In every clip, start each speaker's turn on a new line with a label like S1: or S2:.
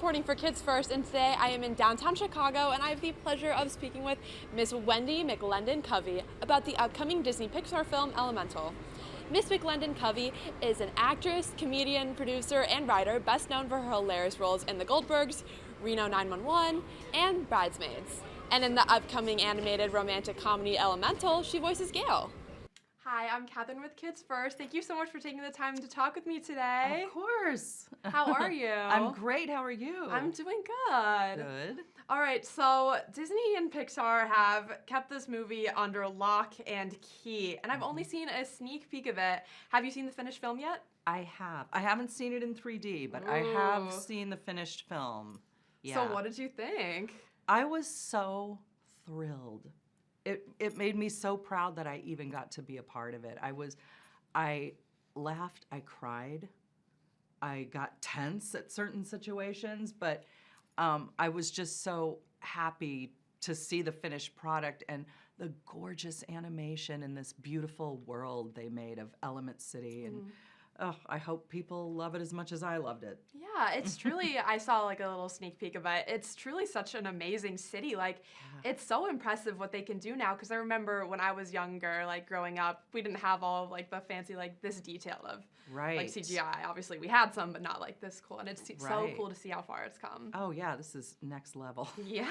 S1: reporting for Kids First, and today I am in downtown Chicago, and I have the pleasure of speaking with Miss Wendi McLendon-Covey about the upcoming Disney Pixar film Elemental. Miss McLendon-Covey is an actress, comedian, producer, and writer, best known for her hilarious roles in The Goldbergs, Reno 911, and Bridesmaids. And in the upcoming animated romantic comedy Elemental, she voices Gale. Hi, I'm Katherine with Kids First. Thank you so much for taking the time to talk with me today.
S2: Of course.
S1: How are you?
S2: I'm great. How are you?
S1: I'm doing good.
S2: Good.
S1: All right, so Disney and Pixar have kept this movie under lock and key, and I've only seen a sneak peek of it. Have you seen the finished film yet?
S2: I have. I haven't seen it in 3D, but I have seen the finished film. Yeah.
S1: So what did you think?
S2: I was so thrilled. It made me so proud that I even got to be a part of it. I laughed, I cried, I got tense at certain situations, but I was just so happy to see the finished product and the gorgeous animation in this beautiful world they made of Element City. And I hope people love it as much as I loved it.
S1: Yeah, it's truly, I saw like a little sneak peek of it. It's truly such an amazing city. Like, it's so impressive what they can do now, because I remember when I was younger, like growing up, we didn't have all of like the fancy, like this detail of like CGI. Obviously we had some, but not like this cool. And it's so cool to see how far it's come.
S2: Oh yeah, this is next level.
S1: Yeah.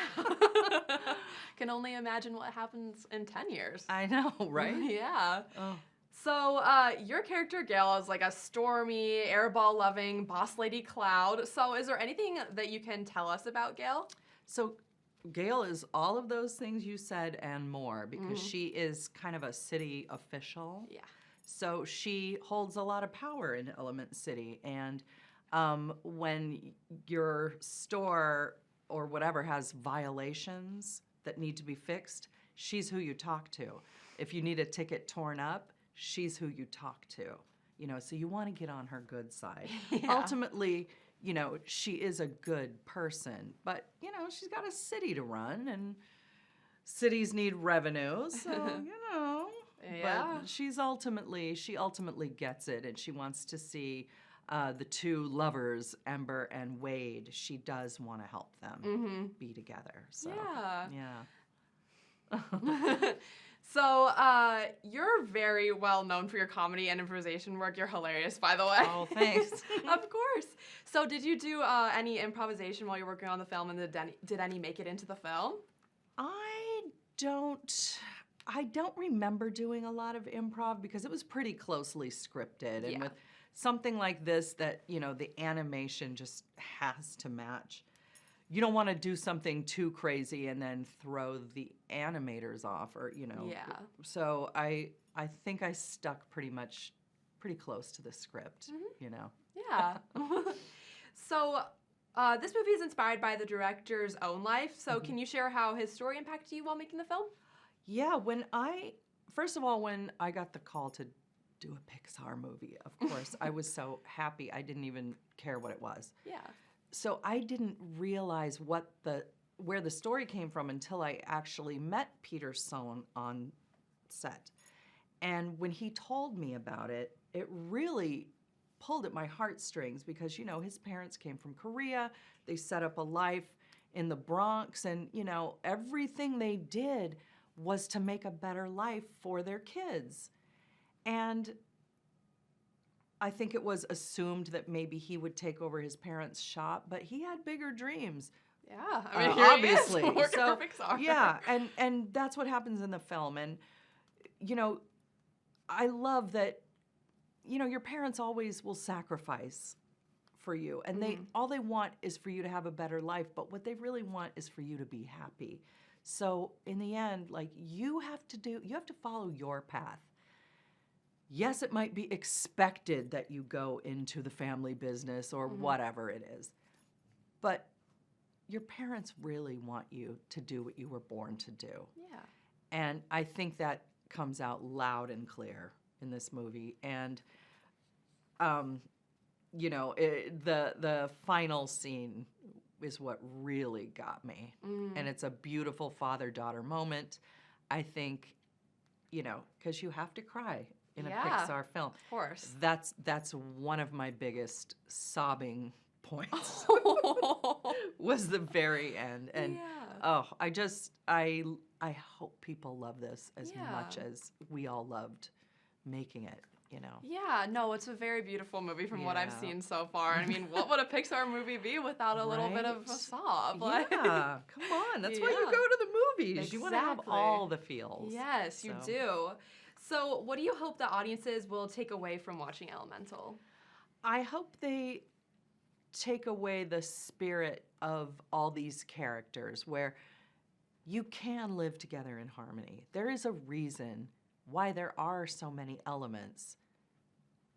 S1: Can only imagine what happens in 10 years.
S2: I know, right?
S1: Yeah.
S2: Oh.
S1: So your character, Gale, is like a stormy, airball-loving boss lady cloud. So is there anything that you can tell us about Gale?
S2: So Gale is all of those things you said and more, because she is kind of a city official.
S1: Yeah.
S2: So she holds a lot of power in Element City. And when your store or whatever has violations that need to be fixed, she's who you talk to. If you need a ticket torn up, she's who you talk to, so you want to get on her good side. Yeah. Ultimately, she is a good person, but, she's got a city to run, and cities need revenue, so,
S1: Yeah.
S2: But she ultimately gets it, and she wants to see the two lovers, Ember and Wade. She does want to help them be together, so, yeah.
S1: So, you're very well known for your comedy and improvisation work. You're hilarious, by the way.
S2: Oh, thanks.
S1: Of course. So, did you do any improvisation while you were working on the film, and did any make it into the film?
S2: I don't remember doing a lot of improv, because it was pretty closely scripted. And with something like this that, the animation just has to match. You don't want to do something too crazy and then throw the animators off, or,
S1: Yeah.
S2: So I think I stuck pretty close to the script,
S1: Yeah. So this movie is inspired by the director's own life. So can you share how his story impacted you while making the film?
S2: Yeah, first of all, when I got the call to do a Pixar movie, of course, I was so happy I didn't even care what it was.
S1: Yeah.
S2: So I didn't realize where the story came from until I actually met Peter Sohn on set. And when he told me about it, it really pulled at my heartstrings, because, his parents came from Korea. They set up a life in the Bronx, and, everything they did was to make a better life for their kids. And I think it was assumed that maybe he would take over his parents' shop, but he had bigger dreams.
S1: Yeah, I mean, here
S2: obviously.
S1: He is, working for Pixar.
S2: Yeah, and that's what happens in the film. And, I love that, your parents always will sacrifice for you. And all they want is for you to have a better life, but what they really want is for you to be happy. So in the end, like, you have to follow your path. Yes, it might be expected that you go into the family business or whatever it is, but your parents really want you to do what you were born to do.
S1: Yeah.
S2: And I think that comes out loud and clear in this movie. And, the final scene is what really got me. And it's a beautiful father-daughter moment. I think, because you have to cry in a Pixar film.
S1: Of course.
S2: That's one of my biggest sobbing points was the very end. And I hope people love this as much as we all loved making it, you know.
S1: Yeah, no, it's a very beautiful movie from what I've seen so far. I mean, what would a Pixar movie be without a little bit of a sob? Like,
S2: yeah, come on. That's why you go to the movies.
S1: Exactly.
S2: You want to have all the feels.
S1: Yes, you do. So what do you hope the audiences will take away from watching Elemental?
S2: I hope they take away the spirit of all these characters where you can live together in harmony. There is a reason why there are so many elements.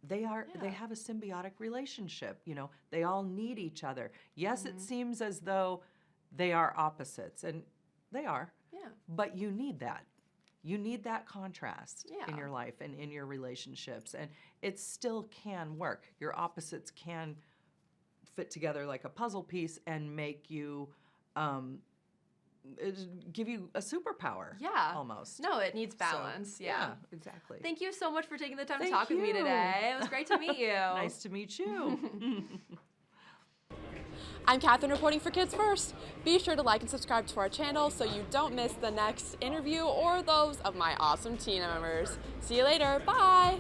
S2: They have a symbiotic relationship, you know. They all need each other. Yes, it seems as though they are opposites, and they are. Yeah. But you need that. You need that contrast in your life and in your relationships, and it still can work. Your opposites can fit together like a puzzle piece and make you give you a superpower. Yeah. Almost.
S1: No, it needs balance. So, yeah,
S2: exactly.
S1: Thank you so much for taking the time to talk with me today. It was great to meet you.
S2: Nice to meet you.
S1: I'm Katherine reporting for Kids First. Be sure to like and subscribe to our channel so you don't miss the next interview or those of my awesome team members. See you later. Bye.